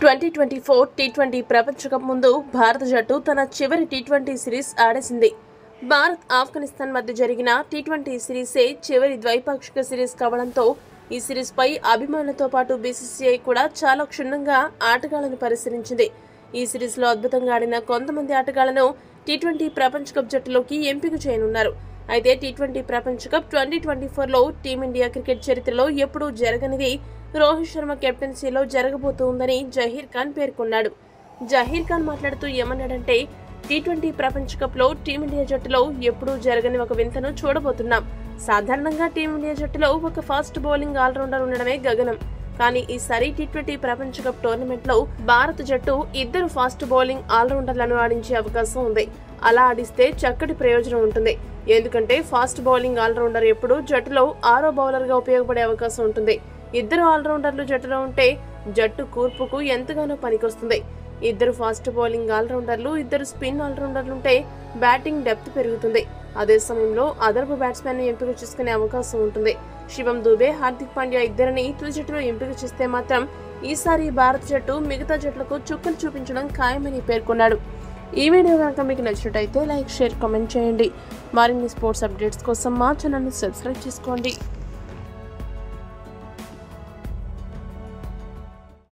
2024 T20 ప్రపంచ cup ముందు భారత జట్టు తన చివరి టీ20 సిరీస్ ఆడేసింది. భారత్ ఆఫ్ఘనిస్తాన్ మధ్య జరిగిన టీ20 సిరీసే చివరి ద్వైపాక్షిక సిరీస్ కావడంతో ఈ సిరీస్ పై అభిమానులతో పాటు బీసీసీఐ కూడా చాలా క్షుణ్ణంగా ఆటగాళ్లను పరిశీలించింది. ఈ సిరీస్ లో అద్భుతంగా ఆడిన కొంతమంది ఆటగాళ్లను టీ20 ప్రపంచ కప్ జట్టులోకి ఎంపిక చేయనున్నారు. అయితే టీ20 ప్రపంచ కప్ 2024లో టీమిండియా క్రికెట్ చరిత్రలో ఎప్పుడూ జరగనిది రోహిత్ శర్మ కెప్టెన్సీలో జరగబోతోందని జహీర్ ఖాన్ పేర్కొన్నాడు. జహీర్ ఖాన్ మాట్లాడుతూ ఏమన్నాడంటే, టీ20 ప్రపంచ కప్ లో టీమిండియా జట్టులో ఎప్పుడూ జరగని ఒక వింతను చూడబోతున్నాం. సాధారణంగా టీమిండియా జట్టులో ఒక ఫాస్ట్ బౌలింగ్ ఆల్రౌండర్ ఉండడమే గగనం. కానీ ఈసారి టీ20 ప్రపంచ కప్ టోర్నమెంట్ లో భారత జట్టు ఇద్దరు ఫాస్ట్ బౌలింగ్ ఆల్రౌండర్లను ఆడించే అవకాశం ఉంది. అలా ఆడిస్తే చక్కటి ప్రయోజనం ఉంటుంది. ఎందుకంటే ఫాస్ట్ బౌలింగ్ ఆల్రౌండర్ ఎప్పుడు జట్టులో 6వ బౌలర్ గా ఉపయోగపడే అవకాశం ఉంటుంది. ఇద్దరు ఆల్రౌండర్లు జట్టులో ఉంటే జట్టు కూర్పుకు ఎంతగానో పనికొస్తుంది. ఇద్దరు ఫాస్ట్ బౌలింగ్ ఆల్రౌండర్లు, ఇద్దరు స్పిన్ ఆల్రౌండర్లు ఉంటే బ్యాటింగ్ డెప్త్ పెరుగుతుంది. అదే సమయంలో అదనపు బ్యాట్స్మెన్ ను ఎంపిక చేసుకునే అవకాశం ఉంటుంది. శివం దూబే, హార్దిక్ పాండ్యా ఇద్దరిని తుది జట్టులో ఎంపిక చేస్తే మాత్రం ఈసారి భారత జట్టు మిగతా జట్లకు చుక్కలు చూపించడం ఖాయమని పేర్కొన్నాడు. ఈ వీడియో కనుక మీకు నచ్చినట్టయితే లైక్, షేర్, కామెంట్ చేయండి. మరిన్ని స్పోర్ట్స్ అప్డేట్స్ కోసం మా ఛానల్ ని సబ్స్క్రైబ్ చేసుకోండి.